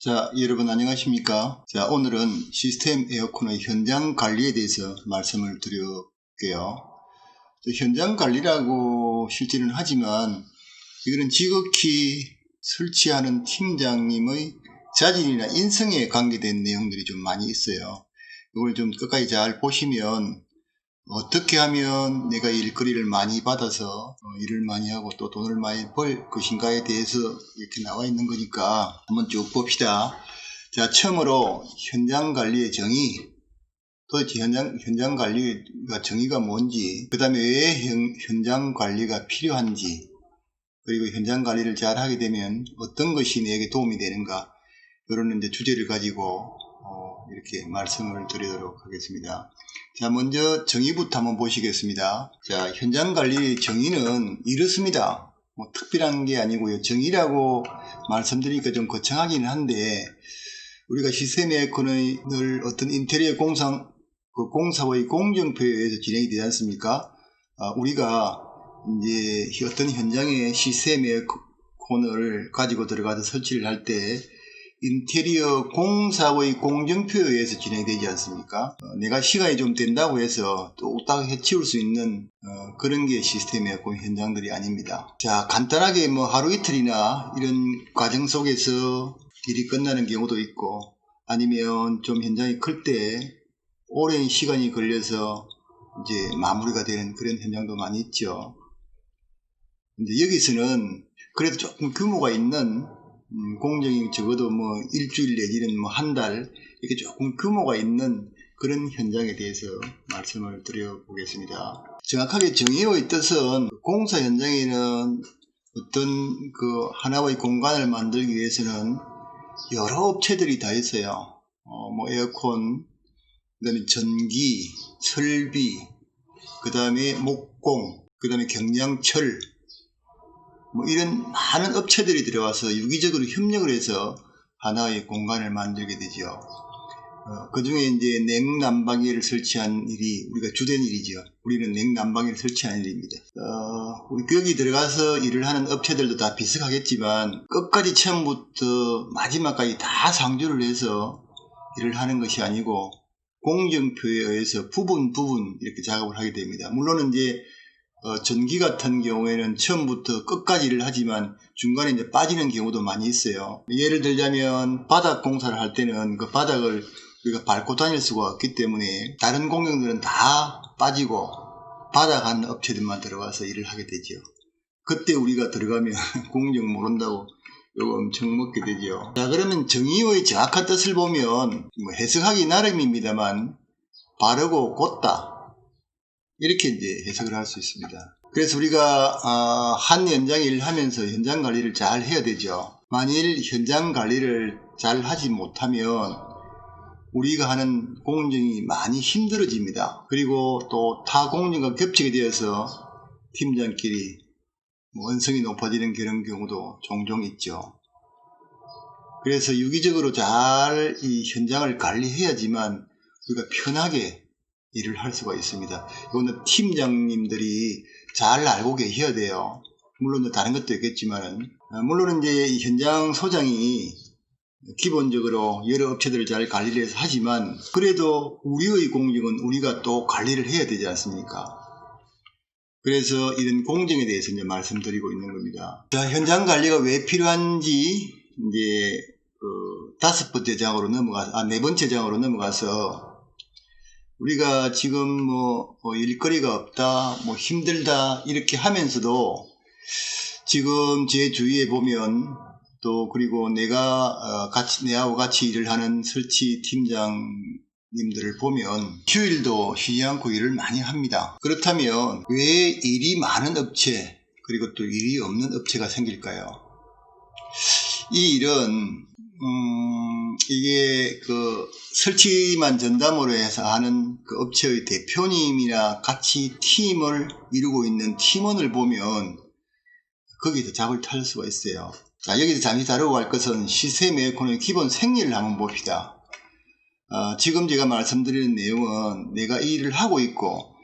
자, 여러분 안녕하십니까? 자, 오늘은 시스템 에어컨의 현장 관리에 대해서 말씀을 드릴게요. 현장 관리라고 실제는 하지만 이거는 지극히 설치하는 팀장님의 자질이나 인성에 관계된 내용들이 좀 많이 있어요. 이걸 좀 끝까지 잘 보시면 어떻게 하면 내가 일거리를 많이 받아서 일을 많이 하고 또 돈을 많이 벌 것인가에 대해서 이렇게 나와 있는 거니까 한번 쭉 봅시다. 자, 처음으로 현장관리의 정의, 도대체 현장관리가 정의가 뭔지, 그 다음에 왜 현장관리가 필요한지, 그리고 현장관리를 잘 하게 되면 어떤 것이 내게 도움이 되는가, 이런 이제 주제를 가지고 이렇게 말씀을 드리도록 하겠습니다. 자, 먼저 정의부터 한번 보시겠습니다. 자, 현장관리 정의는 이렇습니다. 뭐 특별한 게 아니고요. 정의라고 말씀드리니까 좀 거창하기는 한데, 우리가 시스템 에어컨을 어떤 인테리어 공사의 공정표에 의해서 진행이 되지 않습니까? 우리가 이제 어떤 현장에 시스템 에어컨을 가지고 들어가서 설치를 할 때 인테리어 공사의 공정표에 의해서 진행되지 않습니까? 내가 시간이 좀 된다고 해서 뚝딱 해치울 수 있는 그런 게 시스템 에어컨 현장들이 아닙니다. 자, 간단하게 뭐 하루 이틀이나 이런 과정 속에서 일이 끝나는 경우도 있고, 아니면 좀 현장이 클 때 오랜 시간이 걸려서 이제 마무리가 되는 그런 현장도 많이 있죠. 근데 여기서는 그래도 조금 규모가 있는 공정이 적어도 뭐 일주일 내지는 뭐 한 달 이렇게 조금 규모가 있는 그런 현장에 대해서 말씀을 드려보겠습니다. 정확하게 정의의 뜻은 공사 현장에는 어떤 그 하나의 공간을 만들기 위해서는 여러 업체들이 다 있어요. 뭐 에어컨, 그 다음에 전기, 설비, 그 다음에 목공, 그 다음에 경량철, 뭐 이런 많은 업체들이 들어와서 유기적으로 협력을 해서 하나의 공간을 만들게 되죠. 그 중에 이제 냉난방기를 설치한 일이 우리가 주된 일이죠. 우리는 냉난방기를 설치하는 일입니다. 우리 여기 들어가서 일을 하는 업체들도 다 비슷하겠지만 끝까지 처음부터 마지막까지 다 상주를 해서 일을 하는 것이 아니고 공정표에 의해서 부분 이렇게 작업을 하게 됩니다. 물론 이제 전기 같은 경우에는 처음부터 끝까지 일을 하지만 중간에 이제 빠지는 경우도 많이 있어요. 예를 들자면 바닥 공사를 할 때는 그 바닥을 우리가 밟고 다닐 수가 없기 때문에 다른 공정들은 다 빠지고 바닥 하는 업체들만 들어가서 일을 하게 되죠. 그때 우리가 들어가면 공정 모른다고 요거 엄청 먹게 되죠. 자, 그러면 정의의 정확한 뜻을 보면 뭐 해석하기 나름입니다만 바르고 곧다 이렇게 이제 해석을 할 수 있습니다. 그래서 우리가 한 현장 일을 하면서 현장 관리를 잘 해야 되죠. 만일 현장 관리를 잘 하지 못하면 우리가 하는 공정이 많이 힘들어집니다. 그리고 또 타 공정과 겹치게 되어서 팀장끼리 원성이 높아지는 그런 경우도 종종 있죠. 그래서 유기적으로 잘 이 현장을 관리해야지만 우리가 편하게 일을 할 수가 있습니다. 이거는 팀장님들이 잘 알고 계셔야 돼요. 물론 다른 것도 있겠지만은, 물론 이제 현장 소장이 기본적으로 여러 업체들을 잘 관리를 해서 하지만 그래도 우리의 공정은 우리가 또 관리를 해야 되지 않습니까? 그래서 이런 공정에 대해서 이제 말씀드리고 있는 겁니다. 자, 현장 관리가 왜 필요한지 이제 다섯 번째 장으로 네 번째 장으로 넘어가서 우리가 지금 뭐 일거리가 없다, 뭐 힘들다 이렇게 하면서도 지금 제 주위에 보면 또 그리고 내하고 같이 일을 하는 설치 팀장님들을 보면 휴일도 쉬지 않고 일을 많이 합니다. 그렇다면 왜 일이 많은 업체 그리고 또 일이 없는 업체가 생길까요? 이 일은 이게 그 설치만 전담으로 해서 하는 그 업체의 대표님이나 같이 팀을 이루고 있는 팀원을 보면 거기서 잡을 탈 수가 있어요. 자, 여기서 잠시 다루고 갈 것은 시스템 에어컨의 기본 생리를 한번 봅시다. 지금 제가 말씀드리는 내용은 내가 이 일을 하고 있고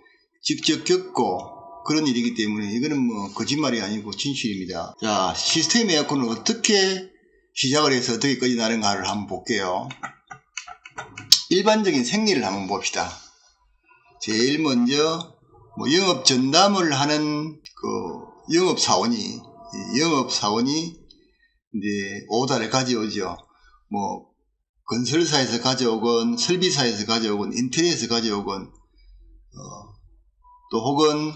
직접 겪고 그런 일이기 때문에 이거는 뭐 거짓말이 아니고 진실입니다. 자, 시스템 에어컨을 어떻게 시작을 해서 어떻게 끝나는가를 한번 볼게요. 일반적인 생리를 한번 봅시다. 제일 먼저 영업 전담을 하는 영업사원이 이제 오다를 가져오죠. 건설사에서 가져오건 설비사에서 가져오건 인테리어에서 가져오건 또 혹은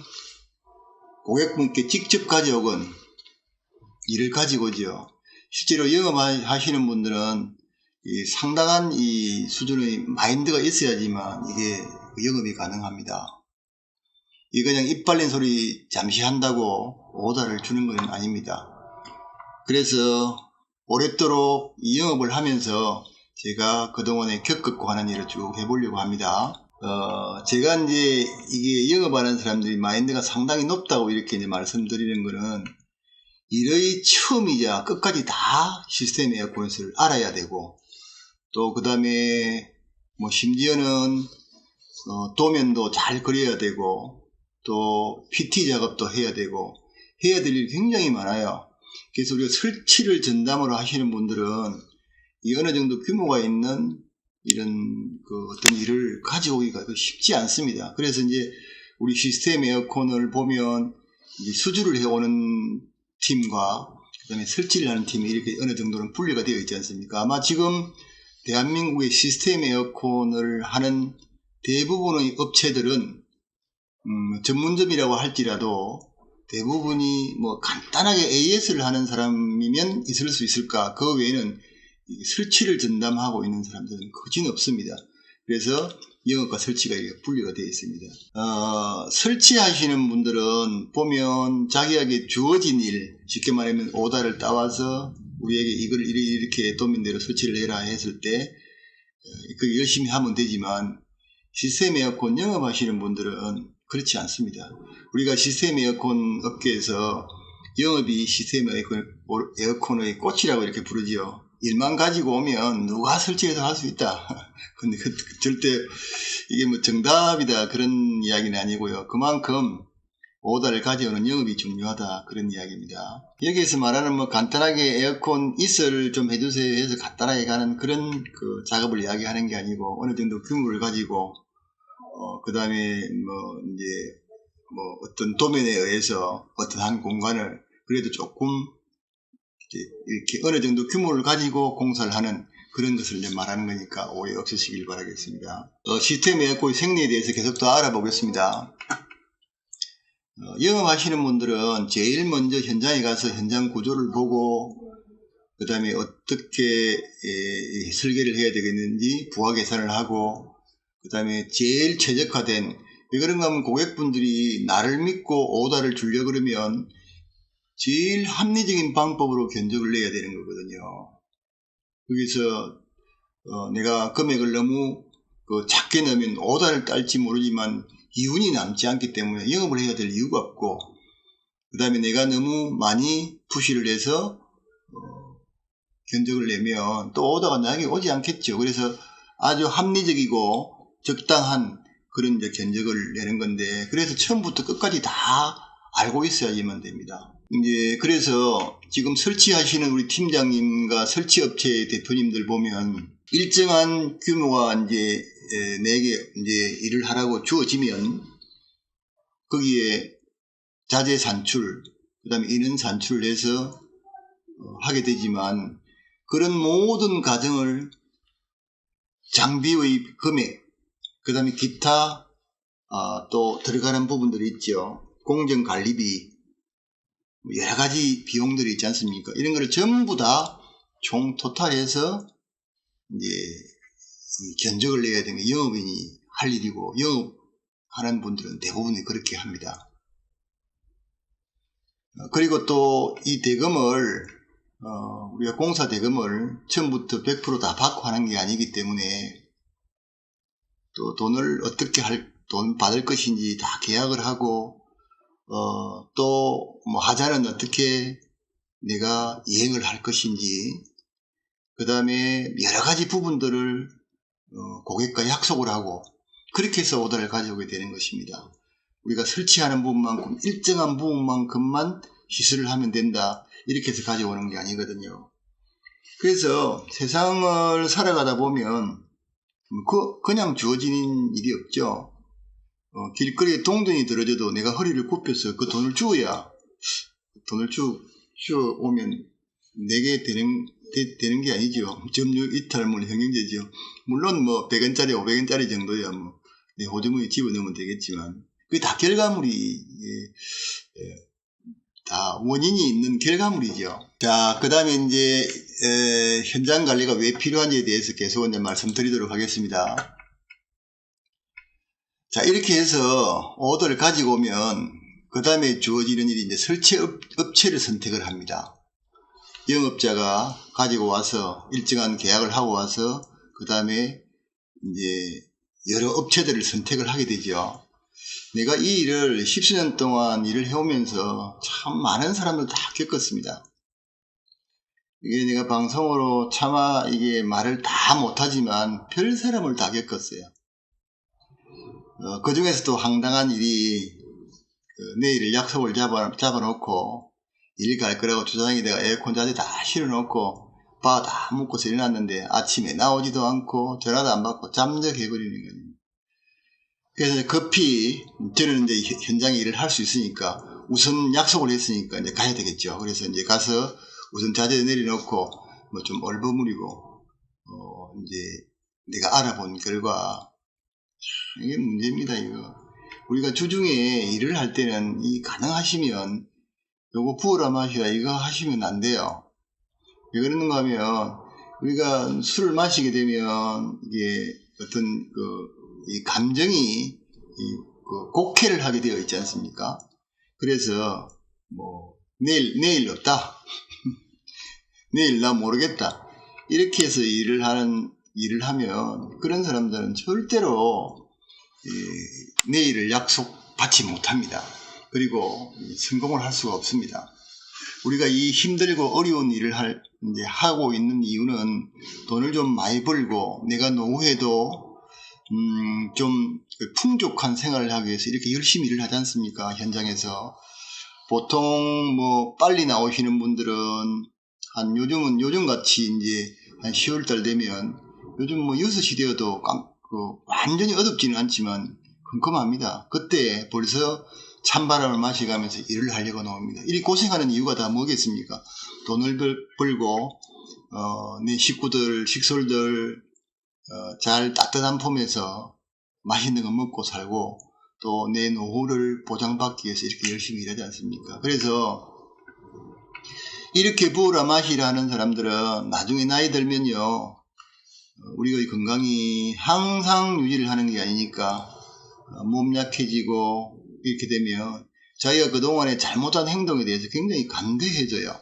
고객분께 직접 가져오건 일을 가지고 오죠. 실제로 영업하시는 분들은 상당한 이 수준의 마인드가 있어야지만 이게 영업이 가능합니다. 이 그냥 입 벌린 소리 잠시 한다고 오다를 주는 건 아닙니다. 그래서 오랫도록 이 영업을 하면서 제가 그동안에 겪었고 하는 일을 쭉 해보려고 합니다. 제가 이제 이게 영업하는 사람들이 마인드가 상당히 높다고 이렇게 이제 말씀드리는 거는 일의 처음이자 끝까지 다 시스템 에어컨을 알아야 되고, 또 그 다음에 심지어는 도면도 잘 그려야 되고, 또 PT 작업도 해야 되고, 해야 될 일이 굉장히 많아요. 그래서 우리가 설치를 전담으로 하시는 분들은 이 어느 정도 규모가 있는 이런 어떤 일을 가져오기가 쉽지 않습니다. 그래서 이제 우리 시스템 에어컨을 보면 이제 수주를 해오는 팀과 그 다음에 설치를 하는 팀이 이렇게 어느 정도는 분리가 되어 있지 않습니까? 아마 지금 대한민국의 시스템 에어컨을 하는 대부분의 업체들은 전문점이라고 할지라도 대부분이 간단하게 AS를 하는 사람이면 있을 수 있을까? 그 외에는 설치를 전담하고 있는 사람들은 거진 없습니다. 그래서 영업과 설치가 이렇게 분리가 되어 있습니다. 설치하시는 분들은 보면 자기에게 주어진 일, 쉽게 말하면 오다를 따와서 우리에게 이걸 이렇게 도면대로 설치를 해라 했을 때 그 열심히 하면 되지만, 시스템 에어컨 영업하시는 분들은 그렇지 않습니다. 우리가 시스템 에어컨 업계에서 영업이 시스템 에어컨의 꽃이라고 이렇게 부르지요. 일만 가지고 오면 누가 설치해서 할 수 있다. 근데 절대 이게 정답이다 그런 이야기는 아니고요. 그만큼 오다를 가져오는 영업이 중요하다 그런 이야기입니다. 여기에서 말하는 간단하게 에어컨 이설을 좀 해주세요 해서 간단하게 가는 그런 작업을 이야기하는 게 아니고, 어느 정도 규모를 가지고 그 다음에 어떤 도면에 의해서 어떤 한 공간을 그래도 조금 이렇게 어느 정도 규모를 가지고 공사를 하는 그런 것을 이제 말하는 거니까 오해 없으시길 바라겠습니다. 시스템 에어컨 생리에 대해서 계속 더 알아보겠습니다. 영업하시는 분들은 제일 먼저 현장에 가서 현장 구조를 보고, 그 다음에 어떻게 설계를 해야 되겠는지 부하 계산을 하고, 그 다음에 제일 최적화된, 왜 그런가 하면 고객분들이 나를 믿고 오다를 주려고 그러면 제일 합리적인 방법으로 견적을 내야 되는 거거든요. 거기서 내가 금액을 너무 작게 넣으면 오다를 딸지 모르지만 이윤이 남지 않기 때문에 영업을 해야 될 이유가 없고, 그 다음에 내가 너무 많이 푸시를 해서 견적을 내면 또 오다가 나에게 오지 않겠죠. 그래서 아주 합리적이고 적당한 그런 이제 견적을 내는 건데, 그래서 처음부터 끝까지 다 알고 있어야지만 됩니다. 이제 그래서 지금 설치하시는 우리 팀장님과 설치업체 대표님들 보면 일정한 규모가 이제 내게 이제 일을 하라고 주어지면 거기에 자재 산출, 그 다음에 인원 산출을 해서 하게 되지만, 그런 모든 과정을 장비의 금액, 그 다음에 기타 또 들어가는 부분들이 있죠. 공정관리비, 여러가지 비용들이 있지 않습니까? 이런 거를 전부 다 총 토탈해서 이제 견적을 내야 되는 게 영업인이 할 일이고, 영업하는 분들은 대부분이 그렇게 합니다. 그리고 또 이 대금을 우리가 공사 대금을 처음부터 100% 다 받고 하는 게 아니기 때문에, 또 돈을 어떻게 돈 받을 것인지 다 계약을 하고, 또 하자는 어떻게 내가 이행을 할 것인지, 그 다음에 여러가지 부분들을 고객과 약속을 하고, 그렇게 해서 오다를 가져오게 되는 것입니다. 우리가 설치하는 부분만큼 일정한 부분만큼만 시술을 하면 된다 이렇게 해서 가져오는 게 아니거든요. 그래서 세상을 살아가다 보면 그냥 주어지는 일이 없죠. 길거리에 동전이 들어져도 내가 허리를 굽혀서 그 돈을 주어야 돈을 주어 오면 내게 되는 게 아니죠. 점유 이탈물 형용제죠. 물론 뭐 100원짜리 500원짜리 정도야 뭐 내 호주머니에 집어넣으면 되겠지만 그게 다 결과물이 다 원인이 있는 결과물이죠. 자, 그 다음에 이제 현장 관리가 왜 필요한지에 대해서 계속 이제 말씀드리도록 하겠습니다. 자, 이렇게 해서 오더를 가지고 오면 그 다음에 주어지는 일이 이제 설치 업체를 선택을 합니다. 영업자가 가지고 와서 일정한 계약을 하고 와서 그 다음에 이제 여러 업체들을 선택을 하게 되죠. 내가 이 일을 10수년 동안 일을 해오면서 참 많은 사람들 다 겪었습니다. 이게 내가 방송으로 차마 이게 말을 다 못하지만 별 사람을 다 겪었어요. 그 중에서도 황당한 일이 내일 약속을 잡아놓고 일 갈 거라고 주차장에다가 에어컨 자재 다 실어놓고 바 다 묶어서 일어났는데 아침에 나오지도 않고 전화도 안 받고 잠적해버리는 거예요. 그래서 급히 저는 이제 현장에 일을 할 수 있으니까 우선 약속을 했으니까 이제 가야 되겠죠. 그래서 이제 가서 우선 자재 내려놓고 뭐 좀 얼버무리고 이제 내가 알아본 결과 이게 문제입니다. 이거 우리가 주중에 일을 할 때는 이 가능하시면 요거 부어라 마시라 이거 하시면 안 돼요. 왜 그러는가 하면 우리가 술을 마시게 되면 이게 어떤 이 감정이 곡해를 하게 되어 있지 않습니까? 그래서 뭐 내일 없다. 내일 나 모르겠다. 이렇게 해서 일을 하면 그런 사람들은 절대로 내일을 약속받지 못합니다. 그리고 성공을 할 수가 없습니다. 우리가 이 힘들고 어려운 일을 이제 하고 있는 이유는 돈을 좀 많이 벌고 내가 노후에도 좀 풍족한 생활을 하기 위해서 이렇게 열심히 일을 하지 않습니까? 현장에서. 보통 뭐 빨리 나오시는 분들은 요즘같이 이제 한 10월달 되면 요즘 뭐 6시 되어도 완전히 어둡지는 않지만 컴컴합니다. 그때 벌써 찬바람을 마셔가면서 일을 하려고 나옵니다. 이리 고생하는 이유가 다 뭐겠습니까? 돈을 벌고 내 식솔들 잘 따뜻한 품에서 맛있는 거 먹고 살고 또 내 노후를 보장받기 위해서 이렇게 열심히 일하지 않습니까? 그래서 이렇게 부으라 마시라 하는 사람들은 나중에 나이 들면요 우리의 건강이 항상 유지를 하는 게 아니니까 몸 약해지고 이렇게 되면 자기가 그동안에 잘못한 행동에 대해서 굉장히 간대해져요.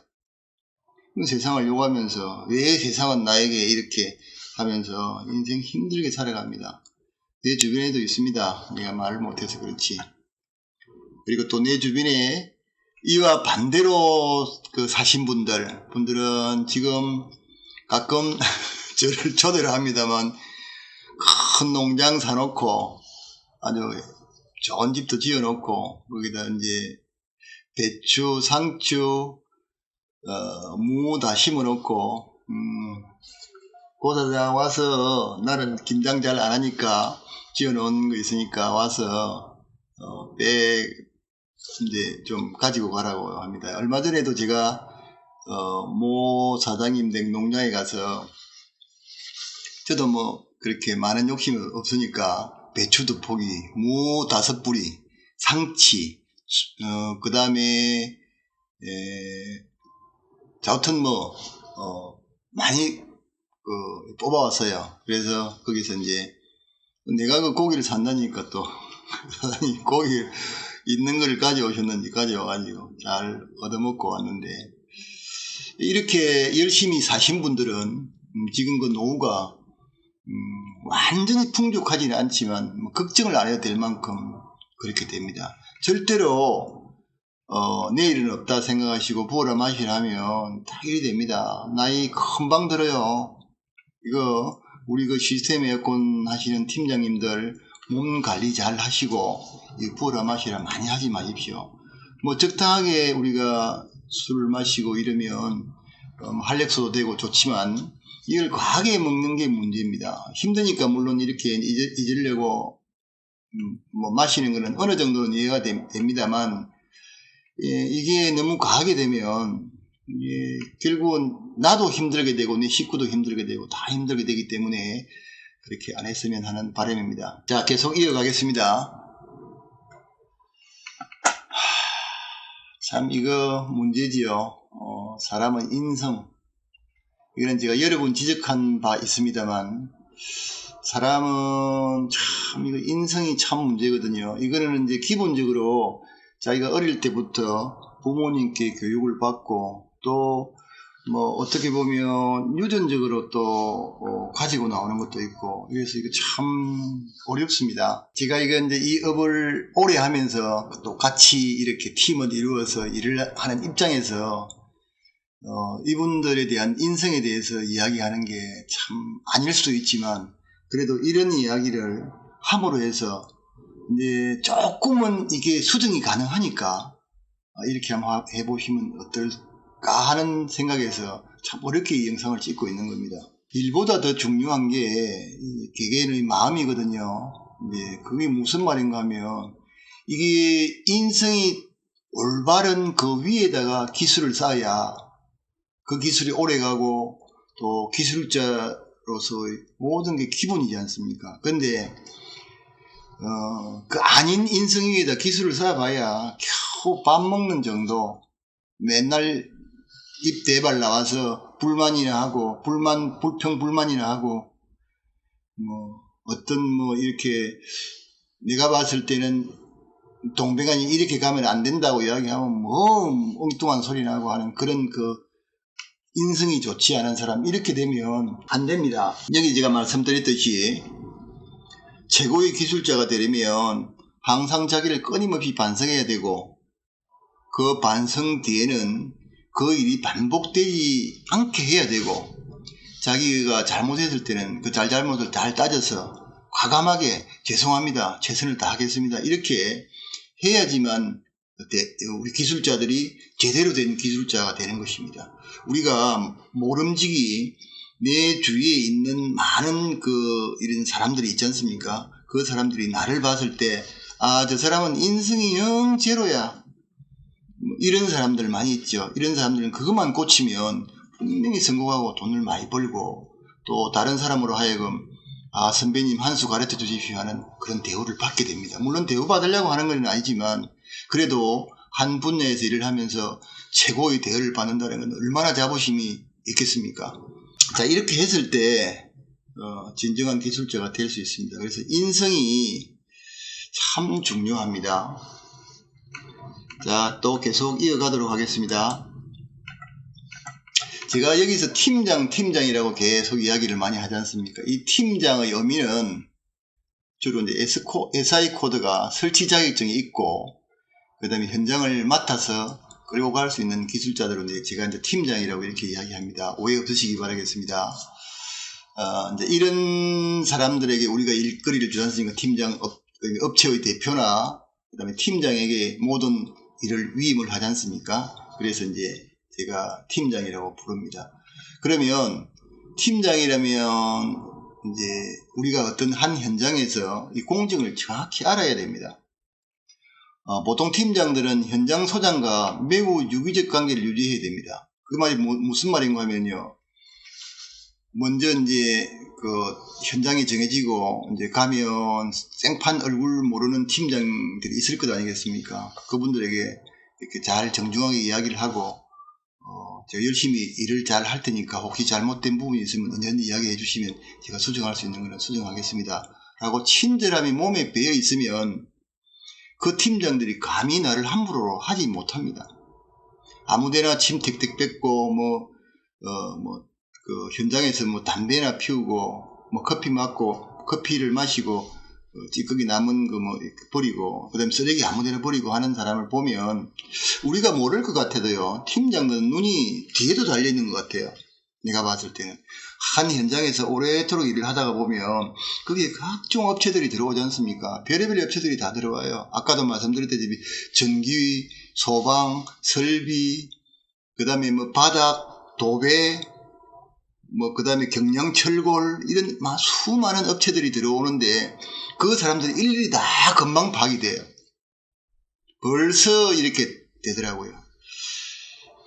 세상을 욕하면서 왜 세상은 나에게 이렇게 하면서 인생 힘들게 살아갑니다. 내 주변에도 있습니다. 내가 말을 못해서 그렇지. 그리고 또 내 주변에 이와 반대로 사신 분들은 지금 가끔 저를 초대를 합니다만 큰 농장 사놓고 아주 좋은 집도 지어놓고 거기다 이제 배추, 상추, 무 다 심어놓고 고사장 와서 나는 김장 잘 안하니까 지어놓은 거 있으니까 와서 이제 좀 가지고 가라고 합니다. 얼마 전에도 제가 모 사장님 댁 농장에 가서 저도 뭐 그렇게 많은 욕심이 없으니까 배추도 포기, 무 5뿌리, 상치, 그 다음에 자우튼 뭐 많이 뽑아왔어요. 그래서 거기서 이제 내가 그 고기를 산다니까 또 사장님 고기 있는 걸 가져오셨는지 가져와가지고 잘 얻어먹고 왔는데 이렇게 열심히 사신 분들은 지금 그 노후가 완전히 풍족하지는 않지만 뭐 걱정을 안 해도 될 만큼 그렇게 됩니다. 절대로 내일은 없다 생각하시고 부어라 마시라 하면 다 일이 됩니다. 나이 금방 들어요. 이거 우리 그 시스템 에어컨 하시는 팀장님들 몸 관리 잘 하시고 이 부어라 마시라 많이 하지 마십시오. 뭐 적당하게 우리가 술을 마시고 이러면 활력소도 되고 좋지만 이걸 과하게 먹는 게 문제입니다. 힘드니까 물론 이렇게 잊으려고 뭐 마시는 것은 어느 정도는 이해가 됩니다만 이게 너무 과하게 되면 결국은 나도 힘들게 되고 내 식구도 힘들게 되고 다 힘들게 되기 때문에 그렇게 안 했으면 하는 바람입니다. 자, 계속 이어가겠습니다. 참 이거 문제지요. 사람의 인성, 이거는 제가 여러 번 지적한 바 있습니다만 사람은 참 이거 인성이 참 문제거든요. 이거는 이제 기본적으로 자기가 어릴 때부터 부모님께 교육을 받고 또 뭐 어떻게 보면 유전적으로 또 가지고 나오는 것도 있고, 그래서 이거 참 어렵습니다. 제가 이제 이 업을 오래 하면서 또 같이 이렇게 팀을 이루어서 일을 하는 입장에서 이분들에 대한 인성에 대해서 이야기하는 게 참 아닐 수도 있지만 그래도 이런 이야기를 함으로 해서 이제 조금은 이게 수정이 가능하니까 이렇게 한번 해보시면 어떨까 하는 생각에서 참 어렵게 이 영상을 찍고 있는 겁니다. 일보다 더 중요한 게 개개인의 마음이거든요. 그게 무슨 말인가 하면 이게 인성이 올바른 그 위에다가 기술을 쌓아야 그 기술이 오래가고 또 기술자로서의 모든 게 기본이지 않습니까? 근데 그 아닌 인성 위에다 기술을 쌓아봐야 겨우 밥 먹는 정도, 맨날 입 대발 나와서 불만이나 하고 불평불만이나 하고 뭐 어떤 뭐 이렇게 내가 봤을 때는 동백아니 이렇게 가면 안 된다고 이야기하면 뭐 엉뚱한 소리 나고 하는 그런 그 인성이 좋지 않은 사람, 이렇게 되면 안 됩니다. 여기 제가 말씀드렸듯이 최고의 기술자가 되려면 항상 자기를 끊임없이 반성해야 되고 그 반성 뒤에는 그 일이 반복되지 않게 해야 되고 자기가 잘못했을 때는 그 잘못을 잘 따져서 과감하게 죄송합니다, 최선을 다하겠습니다, 이렇게 해야지만 우리 기술자들이 제대로 된 기술자가 되는 것입니다. 우리가 모름지기 내 주위에 있는 많은 이런 사람들이 있지 않습니까? 그 사람들이 나를 봤을 때 저 사람은 인성이 영 제로야, 이런 사람들 많이 있죠. 이런 사람들은 그것만 고치면 분명히 성공하고 돈을 많이 벌고 또 다른 사람으로 하여금 선배님 한 수 가르쳐 주십시오 하는 그런 대우를 받게 됩니다. 물론 대우 받으려고 하는 건 아니지만 그래도 한 분야에서 일을 하면서 최고의 대우를 받는다는 건 얼마나 자부심이 있겠습니까? 자, 이렇게 했을 때 진정한 기술자가 될 수 있습니다. 그래서 인성이 참 중요합니다. 자, 또 계속 이어가도록 하겠습니다. 제가 여기서 팀장이라고 계속 이야기를 많이 하지 않습니까? 이 팀장의 의미는 주로 이제 SI 코드가 설치 자격증이 있고, 그 다음에 현장을 맡아서 끌고 갈 수 있는 기술자들은 제가 이제 팀장이라고 이렇게 이야기합니다. 오해 없으시기 바라겠습니다. 이제 이런 사람들에게 우리가 일거리를 주지 않습니까? 팀장, 업체의 대표나, 그 다음에 팀장에게 모든 일을 위임을 하지 않습니까? 그래서 이제 제가 팀장이라고 부릅니다. 그러면 팀장이라면 이제 우리가 어떤 한 현장에서 이 공정을 정확히 알아야 됩니다. 보통 팀장들은 현장 소장과 매우 유기적 관계를 유지해야 됩니다. 그 말이 무슨 말인가 하면요. 먼저 이제 현장이 정해지고 이제 가면 생판 얼굴 모르는 팀장들이 있을 것 아니겠습니까? 그분들에게 이렇게 잘 정중하게 이야기를 하고 제가 열심히 일을 잘 할 테니까 혹시 잘못된 부분이 있으면 언제든지 이야기해 주시면 제가 수정할 수 있는 거는 수정하겠습니다 라고 친절함이 몸에 배어 있으면 그 팀장들이 감히 나를 함부로 하지 못합니다. 아무데나 침 택택 뱉고 현장에서 담배나 피우고 커피 맞고 커피를 마시고 찌꺼기 남은 거 버리고 그다음에 쓰레기 아무데나 버리고 하는 사람을 보면 우리가 모를 것 같아도요, 팀장은 눈이 뒤에도 달려있는 것 같아요. 내가 봤을 때는 한 현장에서 오래도록 일을 하다가 보면 거기에 각종 업체들이 들어오지 않습니까? 별의별 업체들이 다 들어와요. 아까도 말씀드렸다시피 전기, 소방, 설비, 그 다음에 바닥, 도배, 그 다음에 경량철골, 이런 수많은 업체들이 들어오는데, 그 사람들이 일일이 다 금방 파악이 돼요. 벌써 이렇게 되더라고요.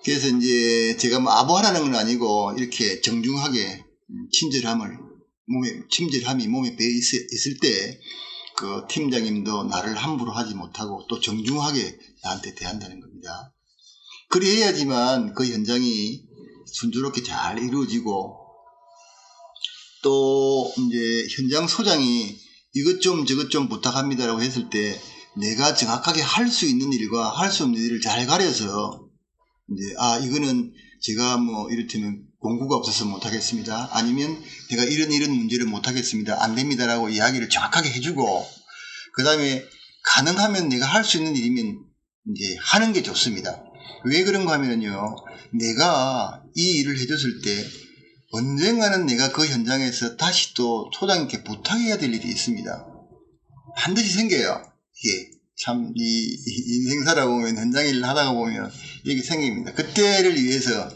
그래서 이제 제가 아부하라는 건 아니고, 이렇게 정중하게 친절함이 몸에 배어 있을 때, 그 팀장님도 나를 함부로 하지 못하고 또 정중하게 나한테 대한다는 겁니다. 그래야지만 그 현장이 순조롭게 잘 이루어지고, 또 이제 현장 소장이 이것 좀 저것 좀 부탁합니다라고 했을 때 내가 정확하게 할 수 있는 일과 할 수 없는 일을 잘 가려서 이제 이거는 제가 이를테면 공구가 없어서 못하겠습니다. 아니면 내가 이런 문제를 못하겠습니다. 안 됩니다라고 이야기를 정확하게 해주고, 그 다음에 가능하면 내가 할 수 있는 일이면 이제 하는 게 좋습니다. 왜 그런가 하면요, 내가 이 일을 해줬을 때 언젠가는 내가 그 현장에서 다시 또 소장님께 부탁해야 될 일이 있습니다. 반드시 생겨요. 이게 참 이 인생 살아보면, 현장 일을 하다가 보면 이게 생깁니다. 그때를 위해서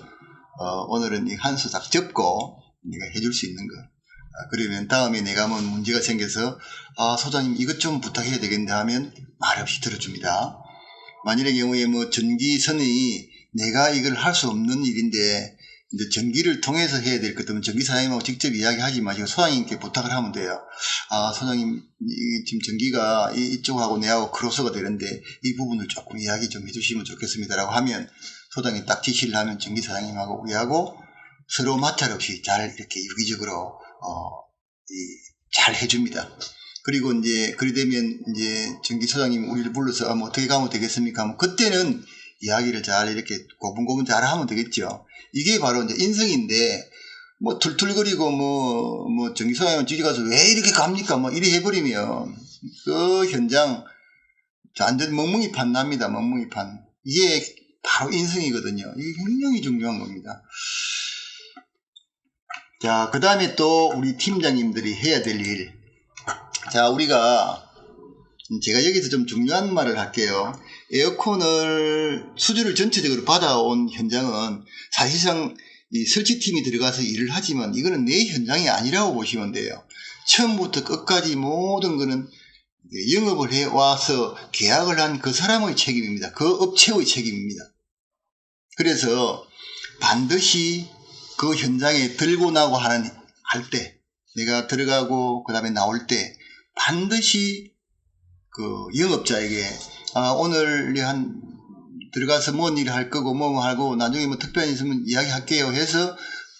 오늘은 이 한 수 딱 접고 내가 해줄 수 있는 거. 그러면 다음에 내가 문제가 생겨서 소장님 이것 좀 부탁해야 되겠는데 하면 말없이 들어줍니다. 만일의 경우에 전기선이 내가 이걸 할 수 없는 일인데 이제 전기를 통해서 해야 될 것 때문에 전기사장님하고 직접 이야기하지 마시고 소장님께 부탁을 하면 돼요. 소장님, 지금 전기가 이쪽하고 내하고 크로스가 되는데 이 부분을 조금 이야기 좀 해주시면 좋겠습니다라고 하면 소장이 딱 지시를 하면 전기사장님하고 우리하고 서로 마찰 없이 잘 이렇게 유기적으로 잘 해줍니다. 그리고 이제 그리 되면 이제 전기소장님이 우리를 불러서 어떻게 가면 되겠습니까? 하면 그때는 이야기를 잘 이렇게 고분고분 잘 하면 되겠죠. 이게 바로 이제 인성인데, 툴툴거리고 전기소장님 지지 가서 왜 이렇게 갑니까? 이래 해버리면 그 현장 완전 멍멍이 판 납니다. 멍멍이 판. 이게 바로 인성이거든요. 이게 굉장히 중요한 겁니다. 자, 그 다음에 또 우리 팀장님들이 해야 될 일. 자, 제가 여기서 좀 중요한 말을 할게요. 에어컨을 수주를 전체적으로 받아온 현장은 사실상 이 설치팀이 들어가서 일을 하지만 이거는 내 현장이 아니라고 보시면 돼요. 처음부터 끝까지 모든 거는 영업을 해와서 계약을 한 그 사람의 책임입니다. 그 업체의 책임입니다. 그래서 반드시 그 현장에 들고 나고 할 때, 내가 들어가고 그 다음에 나올 때 반드시 그 영업자에게 오늘 들어가서 뭔 일을 할 거고 하고 나중에 특별한 일 있으면 이야기할게요 해서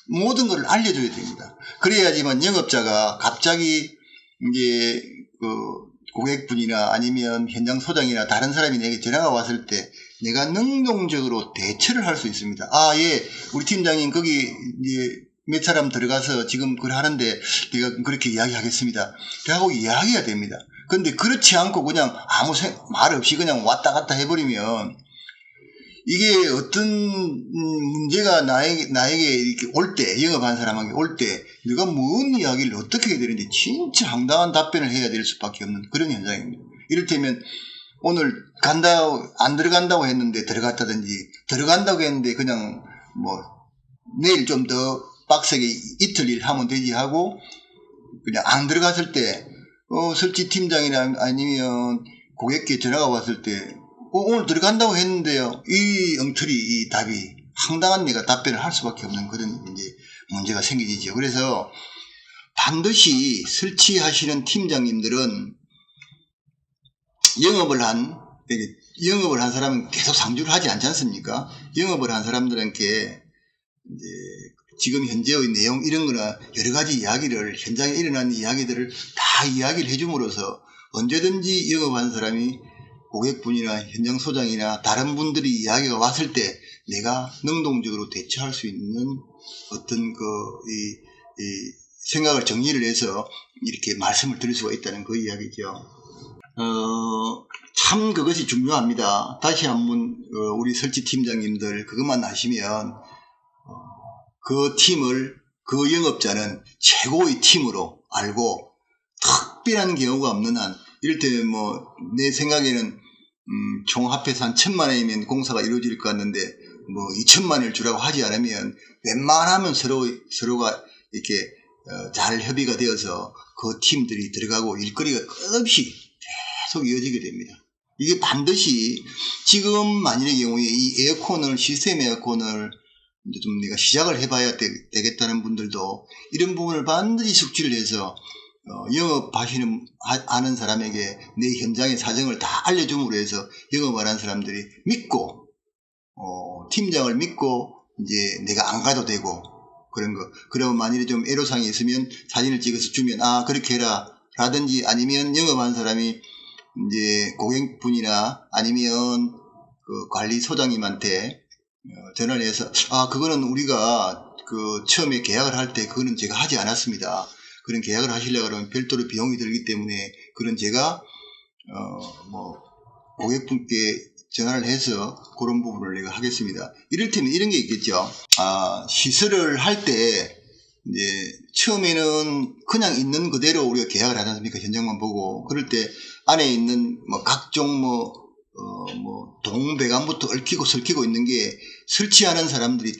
모든 걸 알려줘야 됩니다. 그래야지만 영업자가 갑자기 이제 고객분이나 아니면 현장 소장이나 다른 사람이 내게 전화가 왔을 때 내가 능동적으로 대처를 할 수 있습니다. 예, 우리 팀장님 거기 이제 몇 사람 들어가서 지금 그걸 하는데 내가 그렇게 이야기하겠습니다. 하고 이야기해야 됩니다. 근데 그렇지 않고 그냥 아무 말 없이 그냥 왔다 갔다 해버리면 이게 어떤 문제가 나에게 이렇게 올 때, 영업한 사람에게 올 때 내가 뭔 이야기를 어떻게 해야 되는지 진짜 황당한 답변을 해야 될 수밖에 없는 그런 현장입니다. 이를테면 오늘 안 들어간다고 했는데 들어갔다든지, 들어간다고 했는데 그냥 내일 좀 더 빡세게 이틀 일 하면 되지 하고 그냥 안 들어갔을 때 설치팀장이나 아니면 고객께 전화가 왔을 때 오늘 들어간다고 했는데요, 이 엉터리 이 답이 황당한 내가 답변을 할 수밖에 없는 그런 이제 문제가 생기죠. 그래서 반드시 설치하시는 팀장님들은 영업을 한 사람은 계속 상주를 하지 않지 않습니까? 영업을 한 사람들한테 이제 지금 현재의 내용 이런 거나 여러 가지 이야기를, 현장에 일어난 이야기들을 다 이야기를 해줌으로써 언제든지 영업한 사람이 고객분이나 현장 소장이나 다른 분들이 이야기가 왔을 때 내가 능동적으로 대처할 수 있는 어떤 생각을 정리를 해서 이렇게 말씀을 드릴 수가 있다는 그 이야기죠. 참 그것이 중요합니다. 다시 한번 우리 설치팀장님들 그것만 아시면 그 팀을, 그 영업자는 최고의 팀으로 알고 특별한 경우가 없는 한, 이를테면 내 생각에는 총 합해서 한 1000만 원이면 공사가 이루어질 것 같는데 뭐 2천만 원을 주라고 하지 않으면 웬만하면 서로가 이렇게 잘 협의가 되어서 그 팀들이 들어가고 일거리가 끝없이 계속 이어지게 됩니다. 이게 반드시 지금 만일의 경우에 이 에어컨을 시스템 에어컨을 이제 좀 내가 시작을 해봐야 되겠다는 분들도 이런 부분을 반드시 숙지를 해서 아는 사람에게 내 현장의 사정을 다 알려줌으로 해서 영업하는 사람들이 믿고 팀장을 믿고 이제 내가 안 가도 되고 그런 거. 그러면 만일에 좀 애로사항이 있으면 사진을 찍어서 주면 그렇게 해라 라든지 아니면 영업하는 사람이 이제 고객분이나 아니면 그 관리소장님한테 전화를 해서 그거는 우리가 그 처음에 계약을 할 때 그거는 제가 하지 않았습니다. 그런 계약을 하시려고 그러면 별도로 비용이 들기 때문에 그런 제가 뭐 고객분께 전화를 해서 그런 부분을 내가 하겠습니다. 이를테면 이런 게 있겠죠. 시설을 할 때 이제 처음에는 그냥 있는 그대로 우리가 계약을 하지 않습니까? 현장만 보고. 그럴 때 안에 있는 뭐 각종 동배관부터 얽히고 설키고 있는 게 설치하는 사람들이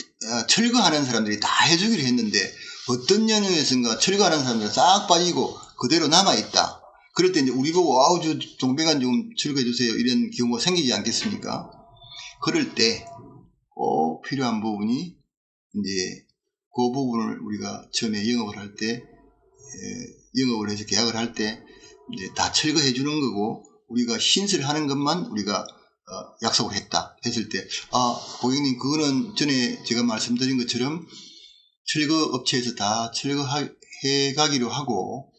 철거하는 사람들이 다 해주기로 했는데 어떤 연유에선가 철거하는 사람들 싹 빠지고 그대로 남아있다. 그럴 때 이제 우리 보고 저 동배관 좀 철거해 주세요 이런 경우가 생기지 않겠습니까? 그럴 때 꼭 필요한 부분이 이제 그 부분을 우리가 처음에 영업을 할 때 영업을 해서 계약을 할 때 이제 다 철거해 주는 거고 우리가 신설하는 것만 우리가 약속을 했다 했을 때 고객님 그거는 전에 제가 말씀드린 것처럼 철거 업체에서 다 철거해 가기로 하고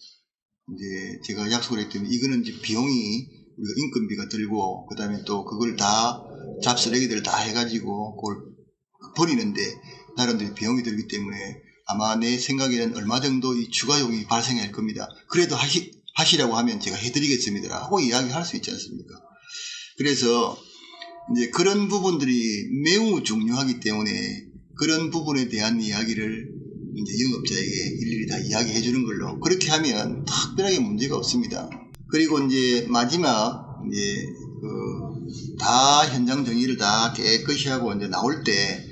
이제 제가 약속을 했기 때문에 이거는 이제 비용이 우리가 인건비가 들고 그 다음에 또 그걸 다 잡쓰레기들 다 해가지고 그걸 버리는데 나름대로 비용이 들기 때문에 아마 내 생각에는 얼마 정도 이 추가요금이 발생할 겁니다. 그래도 하시라고 하면 제가 해드리겠습니다 하고 이야기할 수 있지 않습니까? 그래서 이제 그런 부분들이 매우 중요하기 때문에 그런 부분에 대한 이야기를 이제 영업자에게 일일이 다 이야기해 주는 걸로 그렇게 하면 특별하게 문제가 없습니다. 그리고 이제 마지막 이제 다 현장 정리를 다 깨끗이 하고 이제 나올 때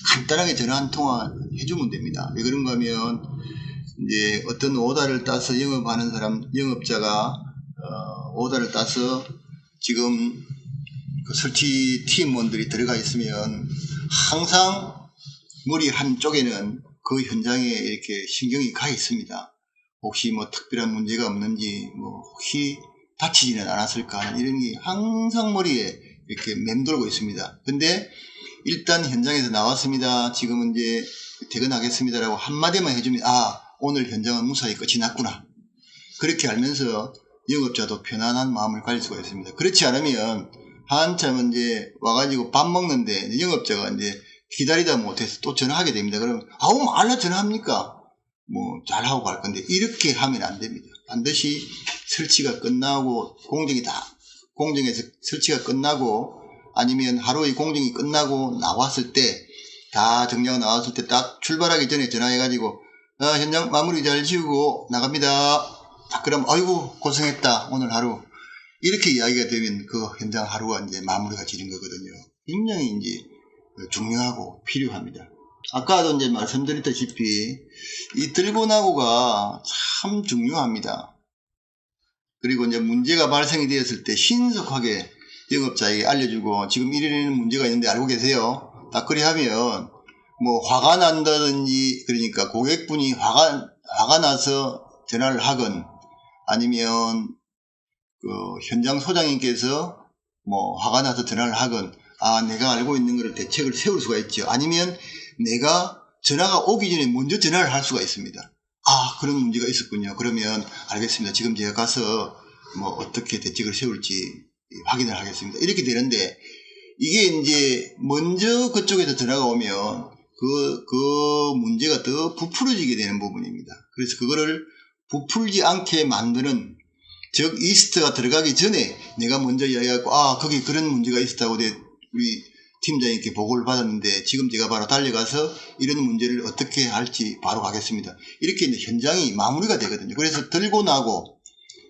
간단하게 전화 한 통화 해주면 됩니다. 왜 그런가 하면 이제 어떤 오다를 따서 영업하는 영업자가 오다를 따서 지금 그 설치 팀원들이 들어가 있으면 항상 머리 한쪽에는 그 현장에 이렇게 신경이 가 있습니다. 혹시 뭐 특별한 문제가 없는지 혹시 다치지는 않았을까 하는 이런 게 항상 머리에 이렇게 맴돌고 있습니다. 근데 일단 현장에서 나왔습니다. 지금은 이제 퇴근하겠습니다라고 한마디만 해주면 오늘 현장은 무사히 끝이 났구나. 그렇게 알면서 영업자도 편안한 마음을 가질 수가 있습니다. 그렇지 않으면 한참 이제 와가지고 밥 먹는데 영업자가 이제 기다리다 못해서 또 전화하게 됩니다. 그러면 말라 전화합니까? 잘하고 갈 건데 이렇게 하면 안 됩니다. 반드시 설치가 끝나고 공정에서 설치가 끝나고 아니면 하루의 공정이 끝나고 나왔을 때 다 정리하고 나왔을 때 딱 출발하기 전에 전화해가지고 현장 마무리 잘 지우고 나갑니다. 그럼 아이고 고생했다 오늘 하루 이렇게 이야기가 되면 그 현장 하루가 이제 마무리가 지는 거거든요. 굉장히 이제 중요하고 필요합니다. 아까도 이제 말씀드렸다시피 이 들고 나고가 참 중요합니다. 그리고 이제 문제가 발생이 되었을 때 신속하게 영업자에게 알려주고 지금 이런 문제가 있는데 알고 계세요? 딱 그리 하면 화가 난다든지 그러니까 고객분이 화가 나서 전화를 하건 아니면 그 현장 소장님께서 화가 나서 전화를 하건 내가 알고 있는 것을 대책을 세울 수가 있죠. 아니면 내가 전화가 오기 전에 먼저 전화를 할 수가 있습니다. 그런 문제가 있었군요. 그러면 알겠습니다. 지금 제가 가서 어떻게 대책을 세울지 확인을 하겠습니다. 이렇게 되는데 이게 이제 먼저 그쪽에서 전화가 오면 그 문제가 더 부풀어지게 되는 부분입니다. 그래서 그거를 부풀지 않게 만드는 즉 이스트가 들어가기 전에 내가 먼저 이야기하고 거기 그런 문제가 있었다고 우리 팀장님께 보고를 받았는데 지금 제가 바로 달려가서 이런 문제를 어떻게 할지 바로 가겠습니다. 이렇게 이제 현장이 마무리가 되거든요. 그래서 들고 나고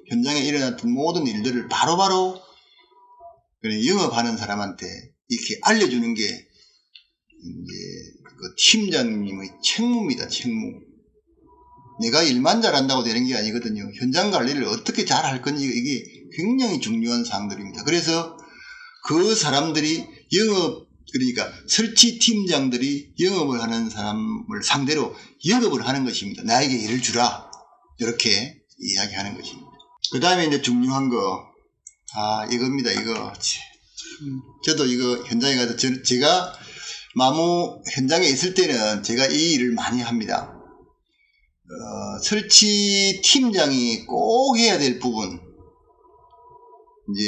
현장에 일어났던 모든 일들을 바로바로 영업하는 사람한테 이렇게 알려주는 게 이제 그 팀장님의 책무입니다. 책무. 내가 일만 잘한다고 되는 게 아니거든요. 현장 관리를 어떻게 잘 할 건지 이게 굉장히 중요한 사항들입니다. 그래서 그 사람들이 그러니까 설치 팀장들이 영업을 하는 사람을 상대로 영업을 하는 것입니다. 나에게 일을 주라. 이렇게 이야기하는 것입니다. 그 다음에 이제 중요한 거, 이겁니다. 이거. 저도 이거 현장에 가서 제가 마무 현장에 있을 때는 제가 이 일을 많이 합니다. 설치 팀장이 꼭 해야 될 부분, 이제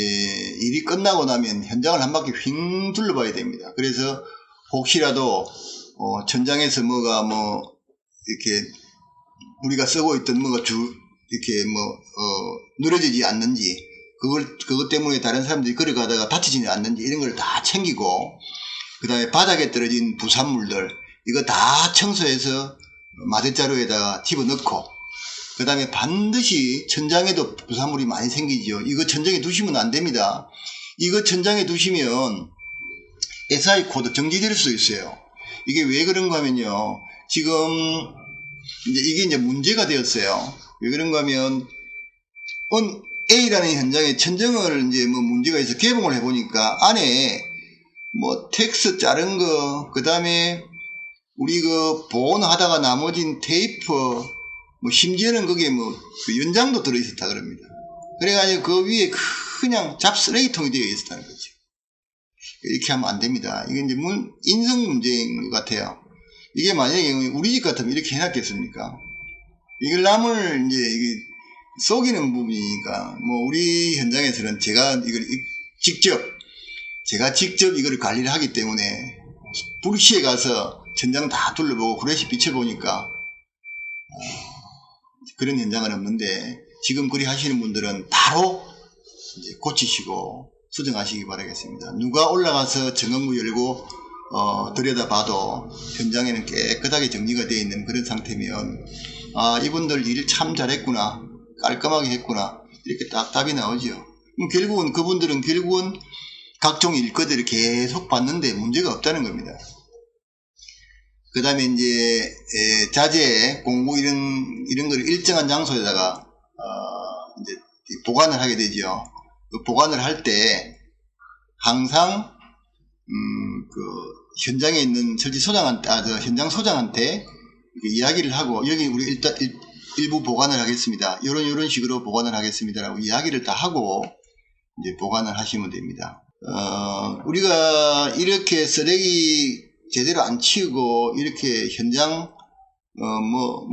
일이 끝나고 나면 현장을 한 바퀴 휙 둘러봐야 됩니다. 그래서 혹시라도 천장에서 뭐가 이렇게 우리가 쓰고 있던 뭐가 이렇게 누러지지 않는지, 그것 때문에 다른 사람들이 걸어가다가 다치지 않는지 이런 걸 다 챙기고, 그 다음에 바닥에 떨어진 부산물들 이거 다 청소해서 마대자루에다가 집어넣고, 그 다음에 반드시 천장에도 부산물이 많이 생기죠. 이거 천장에 두시면 안 됩니다. 이거 천장에 두시면 SI 코드 정지될 수 있어요. 이게 왜 그런가 하면요, 지금 이게 이제 문제가 되었어요. 왜 그런가 하면 A라는 현장에 천정을 이제 문제가 있어 개봉을 해보니까 안에 텍스 자른 거, 그 다음에 우리 그 보온하다가 나머진 테이프, 심지어는 거기에 그 연장도 들어있었다 그럽니다. 그래가지고 그 위에 그냥 잡쓰레기통이 되어 있었다는 거죠. 이렇게 하면 안 됩니다. 이게 이제 인성 문제인 것 같아요. 이게 만약에 우리 집 같으면 이렇게 해놨겠습니까? 이걸 남을 이제 이게 속이는 부분이니까, 우리 현장에서는 제가 직접 이거를 관리를 하기 때문에 불시에 가서 천장 다 둘러보고 후레쉬 비춰보니까 그런 현장은 없는데, 지금 그리 하시는 분들은 바로 이제 고치시고 수정하시기 바라겠습니다. 누가 올라가서 점검구 열고 들여다봐도 현장에는 깨끗하게 정리가 되어 있는 그런 상태면, 이분들 일 참 잘했구나, 깔끔하게 했구나, 이렇게 딱 답이 나오죠. 결국은 그분들은 각종 일거들을 계속 봤는데 문제가 없다는 겁니다. 그 다음에 이제 자재, 공구 이런 걸 일정한 장소에다가 이제 보관을 하게 되죠. 그 보관을 할 때 항상 그 현장에 있는 현장 소장한테 이렇게 이야기를 하고, 여기 우리 일단 일부 보관을 하겠습니다, 이런 식으로 보관을 하겠습니다라고 이야기를 다 하고 이제 보관을 하시면 됩니다. 우리가 이렇게 쓰레기 제대로 안 치우고 이렇게 현장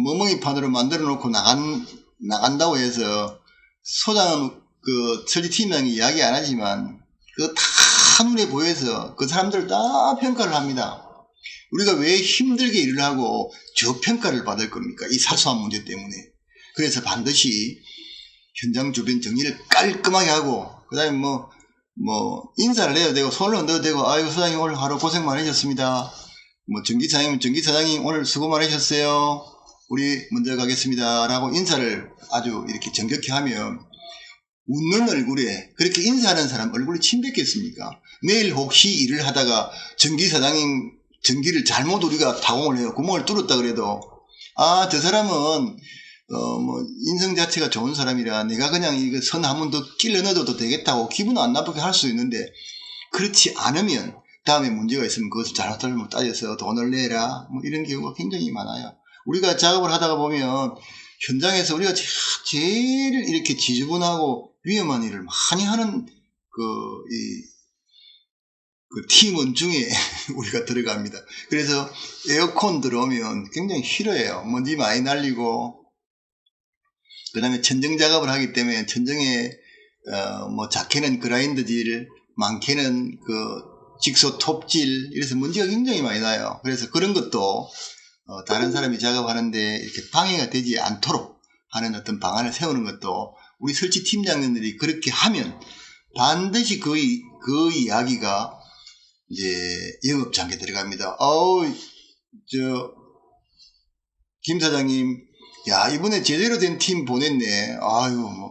머멍이판으로 만들어 놓고 나간다고 해서 소장은 그 설치팀장이 이야기 안 하지만 그거 다 눈에 보여서 그 사람들 다 평가를 합니다. 우리가 왜 힘들게 일을 하고 저평가를 받을 겁니까? 이 사소한 문제 때문에. 그래서 반드시 현장 주변 정리를 깔끔하게 하고, 그 다음에 인사를 해도 되고, 손을 얹어도 되고, 아이고, 소장님 오늘 하루 고생 많으셨습니다. 전기사장님, 전기사장님 오늘 수고 많으셨어요. 우리 먼저 가겠습니다. 라고 인사를 아주 이렇게 정겹게 하면, 웃는 얼굴에 그렇게 인사하는 사람 얼굴이 침뱉겠습니까? 내일 혹시 일을 하다가 전기사장님 전기를 잘못 우리가 타공을 해요. 구멍을 뚫었다 그래도, 저 사람은 인성 자체가 좋은 사람이라 내가 그냥 이거 선 한 번 더 끼려 넣어도 되겠다고 기분 안 나쁘게 할 수 있는데, 그렇지 않으면 다음에 문제가 있으면 그것을 잘못 따져서 돈을 내라, 이런 경우가 굉장히 많아요. 우리가 작업을 하다가 보면 현장에서 우리가 제일 이렇게 지저분하고 위험한 일을 많이 하는 그 팀원 중에 우리가 들어갑니다. 그래서 에어컨 들어오면 굉장히 싫어해요. 먼지 많이 날리고, 그 다음에 천정 작업을 하기 때문에 천정에 작게는 그라인더질, 많게는 직소 톱질, 이래서 먼지가 굉장히 많이 나요. 그래서 그런 것도 다른 사람이 작업하는데 이렇게 방해가 되지 않도록 하는 어떤 방안을 세우는 것도, 우리 설치 팀장님들이 그렇게 하면 반드시 그 이야기가 이제 영업장에 들어갑니다. 김 사장님, 야, 이번에 제대로 된 팀 보냈네.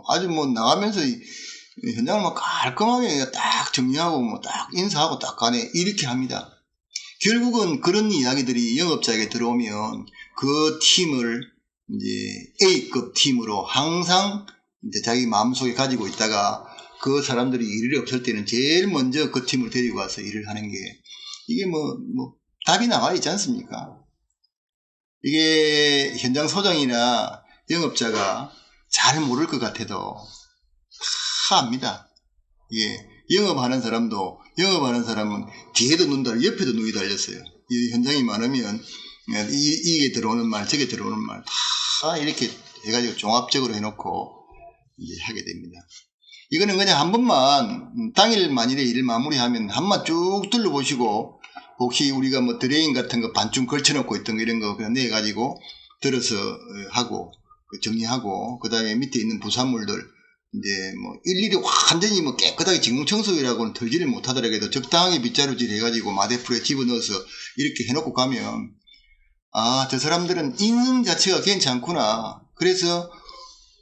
아주 나가면서 현장을 깔끔하게 딱 정리하고 딱 인사하고 딱 가네. 이렇게 합니다. 결국은 그런 이야기들이 영업자에게 들어오면 그 팀을 이제 A급 팀으로 항상 이제 자기 마음속에 가지고 있다가 그 사람들이 일이 없을 때는 제일 먼저 그 팀을 데리고 와서 일을 하는 게 이게 뭐 답이 나와 있지 않습니까? 이게 현장 소장이나 영업자가 잘 모를 것 같아도 다 압니다. 예, 영업하는 사람은 뒤에도 눈 달려 옆에도 눈이 달렸어요. 이 현장이 많으면 이게 들어오는 말 저게 들어오는 말 다 이렇게 해가지고 종합적으로 해놓고 이제 하게 됩니다. 이거는 그냥 한 번만 당일 만일에 일을 마무리하면 한 번 쭉 둘러보시고 혹시 우리가 뭐 드레인 같은 거 반쯤 걸쳐놓고 있던 거 이런 거 그냥 내가지고 들어서 하고 정리하고 그 다음에 밑에 있는 부산물들 이제 뭐 일일이 완전히 뭐 깨끗하게 진공청소기라고는 털지를 못하더라도 적당하게 빗자루질 해가지고 마대풀에 집어넣어서 이렇게 해놓고 가면 아, 저 사람들은 인성 자체가 괜찮구나. 그래서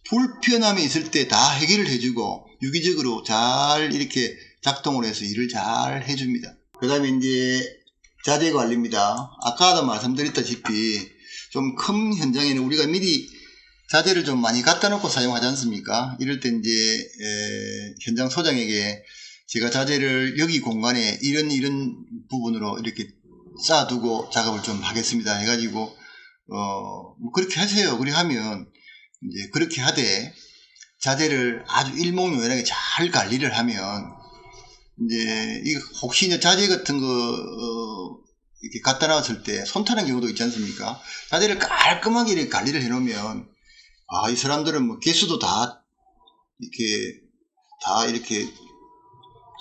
불편함이 있을 때 다 해결을 해주고 유기적으로 잘 이렇게 작동을 해서 일을 잘 해줍니다. 그 다음에 이제 자재 관리입니다. 아까도 말씀드렸다시피 좀 큰 현장에는 우리가 미리 자재를 좀 많이 갖다 놓고 사용하지 않습니까? 이럴 때 이제 현장 소장에게 제가 자재를 여기 공간에 이런 부분으로 이렇게 쌓아두고 작업을 좀 하겠습니다 해가지고 뭐 그렇게 하세요. 그렇게 하면 이제 그렇게 하되 자재를 아주 일목요연하게 잘 관리를 하면 이제 이 혹시 이제 자재 같은 거 이렇게 갖다 놨을 때 손타는 경우도 있지 않습니까? 자재를 깔끔하게 이렇게 관리를 해놓으면 아, 이 사람들은 뭐 개수도 다 이렇게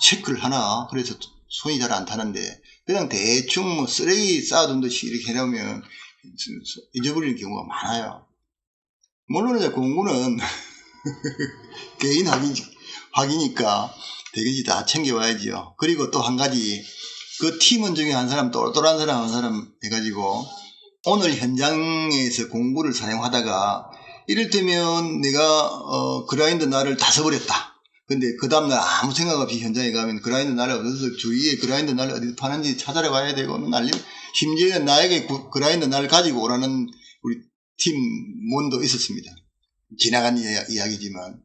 체크를 하나. 그래서 손이 잘 안 타는데 그냥 대충 뭐 쓰레기 쌓아둔 듯이 이렇게 해놓으면 잊어버리는 경우가 많아요. 물론 이제 공구는 개인 학이니까 대개지 다 챙겨와야죠. 그리고 또 한 가지 그 팀원 중에 한 사람 똘똘한 사람 한 사람 해가지고 오늘 현장에서 공구를 사용하다가 이를테면 내가 그라인더 날을 다 써버렸다. 근데 그 다음날 아무 생각 없이 현장에 가면 그라인더 날을 어디서 주위에 그라인더 날을 어디서 파는지 찾아러 가야 되고 심지어는 나에게 그라인더 날을 가지고 오라는 우리 팀원도 있었습니다. 지나간 이야기지만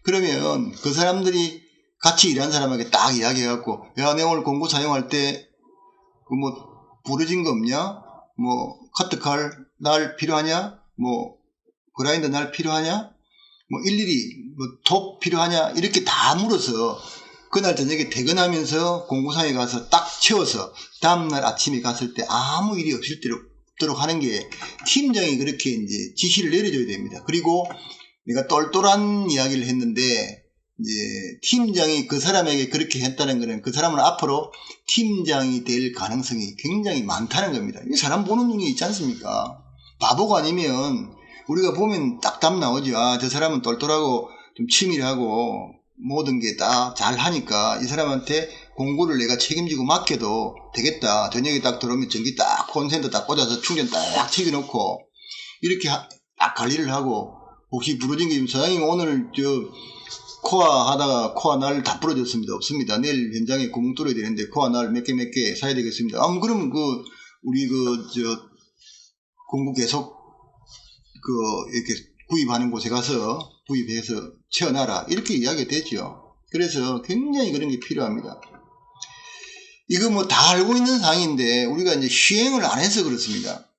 그러면 그 사람들이 같이 일한 사람에게 딱 이야기해갖고 야, 내가 오늘 공구 사용할 때 그 뭐 부러진 거 없냐? 뭐 카트칼 날 필요하냐? 뭐 그라인더 날 필요하냐? 뭐 일일이 뭐 톱 필요하냐? 이렇게 다 물어서 그날 저녁에 퇴근하면서 공구상에 가서 딱 채워서 다음날 아침에 갔을 때 아무 일이 없도록 하는 게 팀장이 그렇게 이제 지시를 내려줘야 됩니다. 그리고 내가 똘똘한 이야기를 했는데 이제 팀장이 그 사람에게 그렇게 했다는 것은 그 사람은 앞으로 팀장이 될 가능성이 굉장히 많다는 겁니다. 이 사람 보는 눈이 있지 않습니까? 바보가 아니면 우리가 보면 딱 답 나오죠. 아, 저 사람은 똘똘하고 좀 치밀하고 모든 게 다 잘하니까 이 사람한테 공구를 내가 책임지고 맡겨도 되겠다. 저녁에 딱 들어오면 전기 딱 콘센트 딱 꽂아서 충전 딱 챙겨놓고 이렇게 딱 관리를 하고 혹시 부러진 게 사장님 오늘 코아 하다가 코아 날 다 부러졌습니다. 없습니다. 내일 현장에 구멍 뚫어야 되는데 코아 날 몇 개 사야 되겠습니다. 그러면 우리 공구 계속 이렇게 구입하는 곳에 가서 구입해서 채워놔라. 이렇게 이야기가 되죠. 그래서 굉장히 그런 게 필요합니다. 이거 뭐 다 알고 있는 사항인데 우리가 이제 시행을 안 해서 그렇습니다.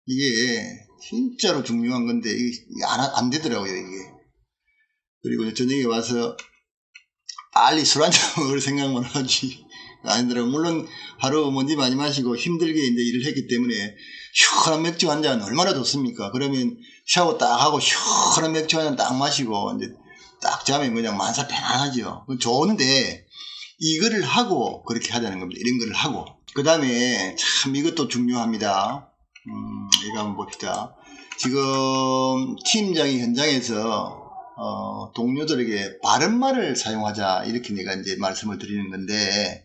이게 진짜로 중요한 건데 이게 안 되더라고요, 이게. 그리고 저녁에 와서 빨리 술 한잔 먹을 생각만 하지 아니더라고요. 물론 하루 뭔지 많이 마시고 힘들게 이제 일을 했기 때문에 시원한 맥주 한 잔 얼마나 좋습니까? 그러면 샤워 딱 하고 시원한 맥주 한 잔 딱 마시고 이제 딱 자면 그냥 만사 편안하죠. 좋은데 이거를 하고 그렇게 하자는 겁니다. 이런 거를 하고. 그 다음에 참 이것도 중요합니다. 이거 한번 봅시다. 지금 팀장이 현장에서 동료들에게 바른 말을 사용하자 이렇게 내가 이제 말씀을 드리는 건데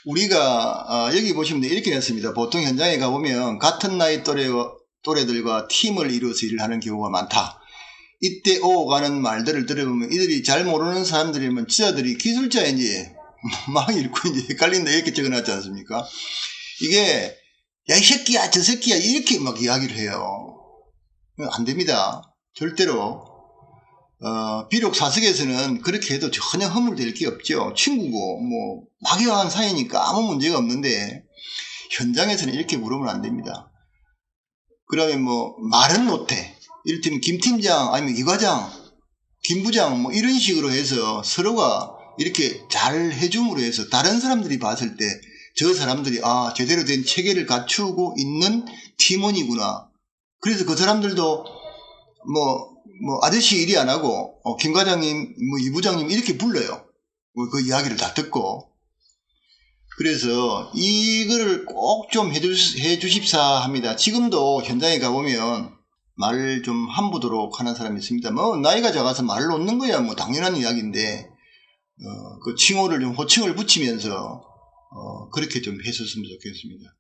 우리가 여기 보시면 이렇게 했습니다. 보통 현장에 가보면 같은 나이 또래들과 팀을 이루어서 일을 하는 경우가 많다. 이때 오가는 말들을 들어보면 이들이 잘 모르는 사람들이면 지자들이 기술자인지 막 읽고 이제 헷갈린다 이렇게 적어놨지 않습니까? 이게 야, 이 새끼야, 저 새끼야, 이렇게 막 이야기를 해요. 안 됩니다. 절대로. 비록 사석에서는 그렇게 해도 전혀 허물될 게 없죠. 친구고, 뭐, 막연한 사이니까 아무 문제가 없는데, 현장에서는 이렇게 물으면 안 됩니다. 그러면 뭐, 말은 못해. 이를테면 김 팀장, 아니면 이 과장, 김 부장, 뭐, 이런 식으로 해서 서로가 이렇게 잘 해줌으로 해서 다른 사람들이 봤을 때, 저 사람들이 제대로 된 체계를 갖추고 있는 팀원이구나. 그래서 그 사람들도 뭐 아저씨 일이 안 하고 김 과장님, 뭐 이 부장님 이렇게 불러요. 그 이야기를 다 듣고. 그래서 이거를 꼭 좀 해주십사 합니다. 지금도 현장에 가보면 말 좀 함부도록 하는 사람이 있습니다. 뭐 나이가 작아서 말을 놓는 거야 뭐 당연한 이야기인데 그 칭호를 좀 호칭을 붙이면서 그렇게 좀 했었으면 좋겠습니다.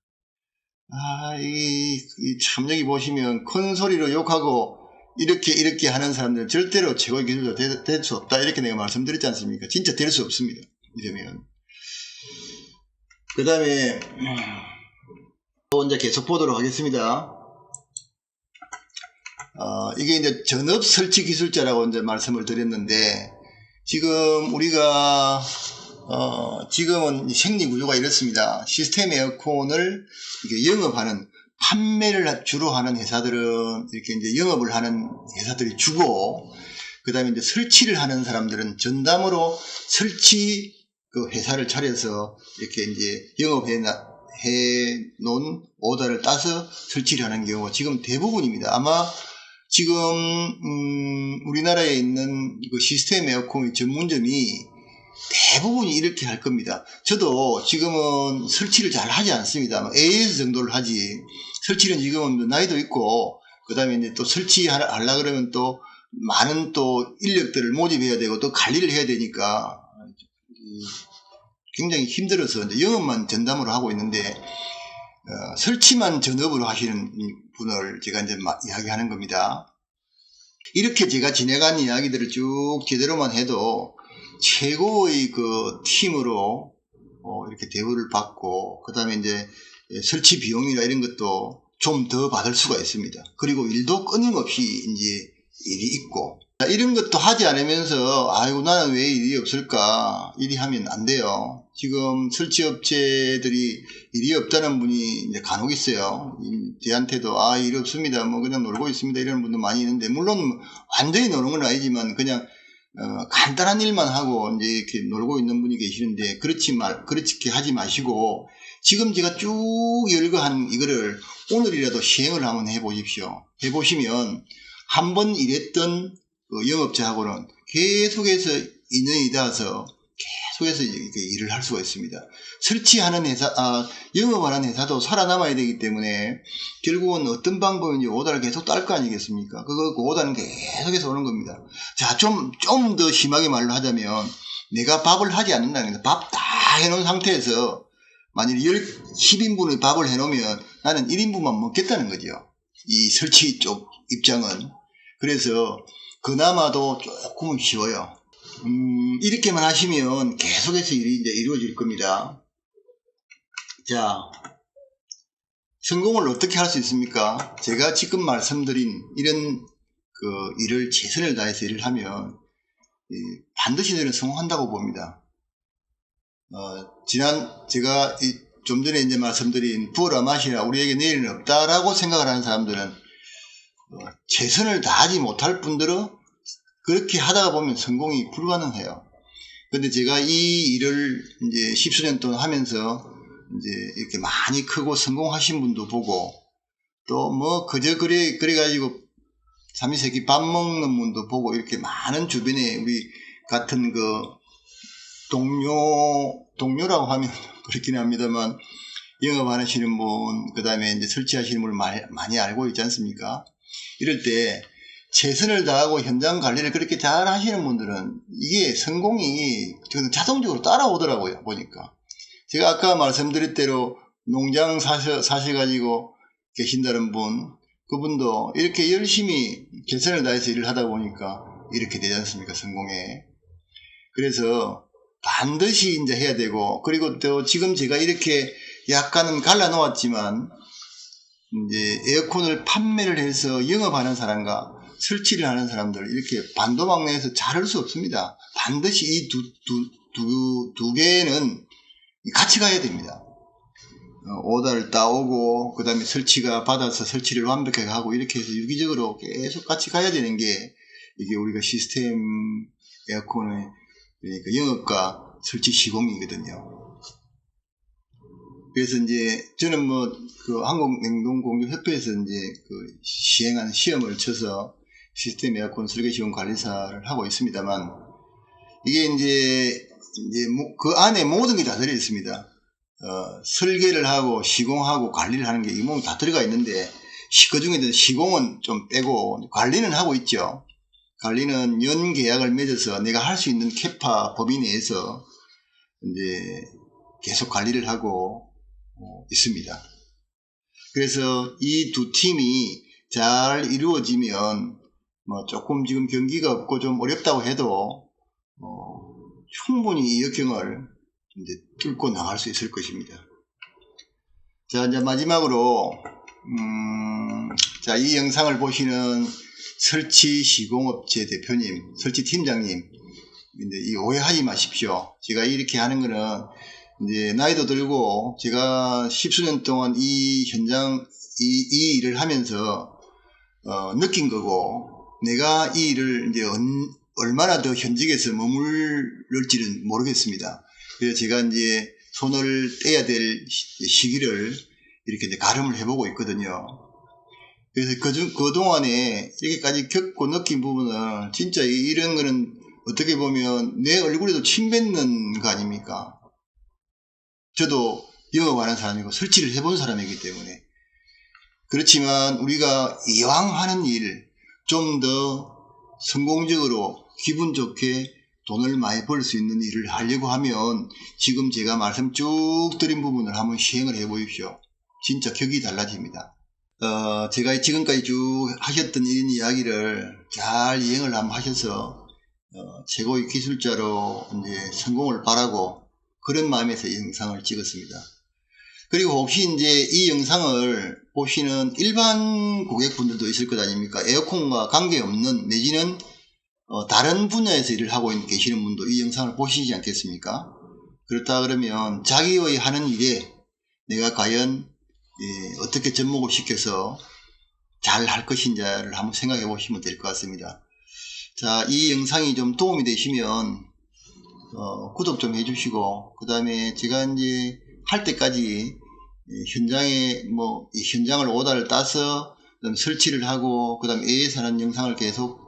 참 여기 보시면 큰 소리로 욕하고 이렇게 하는 사람들은 절대로 최고의 기술자 될 수 없다. 이렇게 내가 말씀드렸지 않습니까? 진짜 될 수 없습니다. 이러면. 그 다음에, 또 이제 계속 보도록 하겠습니다. 이게 이제 전업 설치 기술자라고 이제 말씀을 드렸는데, 지금 우리가 지금은 생리 구조가 이렇습니다. 시스템 에어컨을 이렇게 영업하는 판매를 주로 하는 회사들은 이렇게 이제 영업을 하는 회사들이 주고, 그 다음에 이제 설치를 하는 사람들은 전담으로 설치 그 회사를 차려서 이렇게 이제 영업해 놓은 오더를 따서 설치를 하는 경우 지금 대부분입니다. 아마 지금 우리나라에 있는 그 시스템 에어컨 전문점이 대부분이 이렇게 할 겁니다. 저도 지금은 설치를 잘 하지 않습니다. AS 정도를 하지. 설치는 지금은 나이도 있고, 그 다음에 이제 또 설치하려 그러면 또 많은 또 인력들을 모집해야 되고 또 관리를 해야 되니까 굉장히 힘들어서 이제 영업만 전담으로 하고 있는데, 설치만 전업으로 하시는 분을 제가 이제 이야기하는 겁니다. 이렇게 제가 지내간 이야기들을 쭉 제대로만 해도 최고의 그 팀으로 이렇게 대우를 받고, 그 다음에 이제 설치 비용이나 이런 것도 좀 더 받을 수가 있습니다. 그리고 일도 끊임없이 이제 일이 있고, 이런 것도 하지 않으면서 아이고 나는 왜 일이 없을까, 일이 하면 안 돼요. 지금 설치업체들이 일이 없다는 분이 이제 간혹 있어요. 저한테도 일이 없습니다, 뭐 그냥 놀고 있습니다, 이런 분도 많이 있는데, 물론 완전히 노는 건 아니지만 그냥 간단한 일만 하고 이제 이렇게 놀고 있는 분이 계시는데, 그렇게 하지 마시고 지금 제가 쭉 열거한 이거를 오늘이라도 시행을 한번 해보십시오. 해보시면 한번 일했던 그 영업자하고는 계속해서 인연이 닿아서 계속해서 이렇게 일을 할 수가 있습니다. 설치하는 회사, 영업하는 회사도 살아남아야 되기 때문에 결국은 어떤 방법인지 오다를 계속 딸 거 아니겠습니까? 그 오다는 계속해서 오는 겁니다. 자, 좀 더 심하게 말로 하자면, 내가 밥을 하지 않는다는 거예요. 밥 다 해놓은 상태에서 만일 10인분의 밥을 해놓으면 나는 1인분만 먹겠다는 거죠. 이 설치 쪽 입장은. 그래서 그나마도 조금은 쉬워요. 이렇게만 하시면 계속해서 일이 이제 이루어질 겁니다. 자, 성공을 어떻게 할 수 있습니까? 제가 지금 말씀드린 이런 그 일을 최선을 다해서 일을 하면 반드시 저는 성공한다고 봅니다. 제가 좀 전에 이제 말씀드린 부어라 마시라 우리에게 내일은 없다라고 생각을 하는 사람들은 최선을 다하지 못할 분들은 그렇게 하다가 보면 성공이 불가능해요. 근데 제가 이 일을 이제 10수년 동안 하면서 이제 이렇게 많이 크고 성공하신 분도 보고, 또 뭐 그래가지고 삼시세끼 밥 먹는 분도 보고, 이렇게 많은 주변에 우리 같은 그 동료라고 하면 그렇긴 합니다만, 영업하시는 분, 그 다음에 이제 설치하시는 분을 많이 알고 있지 않습니까? 이럴 때 최선을 다하고 현장 관리를 그렇게 잘 하시는 분들은 이게 성공이 자동적으로 따라오더라고요, 보니까. 제가 아까 말씀드린 대로 농장 사셔가지고 계신다는 분, 그분도 이렇게 열심히 최선을 다해서 일을 하다 보니까 이렇게 되지 않습니까, 성공에. 그래서 반드시 이제 해야 되고, 그리고 또 지금 제가 이렇게 약간은 갈라 놓았지만 이제 에어컨을 판매를 해서 영업하는 사람과 설치를 하는 사람들 이렇게 반도막 내에서 자를 수 없습니다. 반드시 이 두 개는 같이 가야 됩니다. 오다를 따오고 그 다음에 설치가 받아서 설치를 완벽하게 하고 이렇게 해서 유기적으로 계속 같이 가야 되는 게 이게 우리가 시스템 에어컨의 그러니까 영업과 설치 시공이거든요. 그래서 이제 저는 뭐 그 한국냉동공유협회에서 이제 그 시행한 시험을 쳐서 시스템 에어컨 설계 시공 관리사를 하고 있습니다만 이게 이제 그 안에 모든 게 다 들어 있습니다. 설계를 하고 시공하고 관리를 하는 게 이 몸에 다 들어가 있는데 그 중에도 시공은 좀 빼고 관리는 하고 있죠. 관리는 연 계약을 맺어서 내가 할 수 있는 캐파 범위 내에서 이제 계속 관리를 하고 있습니다. 그래서 이 두 팀이 잘 이루어지면 뭐 조금 지금 경기가 없고 좀 어렵다고 해도 충분히 이 역경을 이제 뚫고 나갈 수 있을 것입니다. 자, 이제 마지막으로 자, 이 영상을 보시는 설치 시공업체 대표님, 설치 팀장님, 이제 이 오해하지 마십시오. 제가 이렇게 하는 거는 이제 나이도 들고 제가 십수년 동안 이 현장 이 일을 하면서 느낀 거고 내가 이 일을 이제 얼마나 더 현직에서 머물를지는 모르겠습니다. 그래서 제가 이제 손을 떼야 될 시기를 이렇게 이제 가름을 해보고 있거든요. 그래서 그동안에 이렇게까지 겪고 느낀 부분은 진짜 이런 거는 어떻게 보면 내 얼굴에도 침 뱉는 거 아닙니까? 저도 영업하는 사람이고 설치를 해본 사람이기 때문에. 그렇지만 우리가 이왕 하는 일 좀 더 성공적으로 기분 좋게 돈을 많이 벌 수 있는 일을 하려고 하면 지금 제가 말씀 쭉 드린 부분을 한번 시행을 해 보십시오. 진짜 격이 달라집니다. 제가 지금까지 쭉 하셨던 이런 이야기를 잘 이행을 한번 하셔서 최고의 기술자로 이제 성공을 바라고 그런 마음에서 이 영상을 찍었습니다. 그리고 혹시 이제 이 영상을 보시는 일반 고객분들도 있을 것 아닙니까? 에어컨과 관계없는 내지는 다른 분야에서 일을 하고 계시는 분도 이 영상을 보시지 않겠습니까? 그렇다 그러면 자기의 하는 일에 내가 과연 어떻게 접목을 시켜서 잘 할 것인지를 한번 생각해 보시면 될 것 같습니다. 자, 이 영상이 좀 도움이 되시면 구독 좀 해주시고 그 다음에 제가 이제 할 때까지 현장에 이 현장을 오다를 따서 설치를 하고 그 다음에 AS 하는 영상을 계속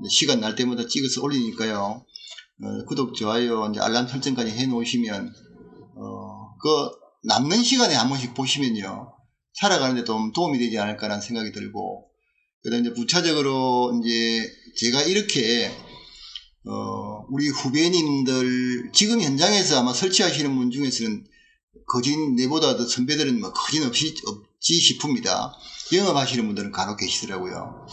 시간 날 때마다 찍어서 올리니까요. 구독, 좋아요, 이제 알람 설정까지 해 놓으시면 그 남는 시간에 한 번씩 보시면요. 살아가는데 좀 도움이 되지 않을까라는 생각이 들고 그다음에 이제 부차적으로 이제 제가 이렇게 우리 후배님들 지금 현장에서 아마 설치하시는 분 중에서는 거진 내보다 더 선배들은 뭐 거진 없지 싶습니다. 영업하시는 분들은 간혹 계시더라고요.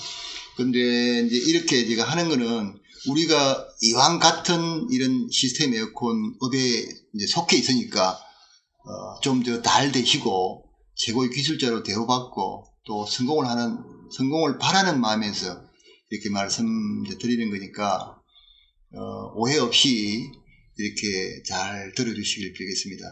근데 이제 이렇게 제가 하는 거는 우리가 이왕 같은 이런 시스템 에어컨 업에 이제 속해 있으니까 좀 더 잘 되시고 최고의 기술자로 대우받고 또 성공을 바라는 마음에서 이렇게 말씀드리는 거니까 오해 없이 이렇게 잘 들어주시길 빌겠습니다.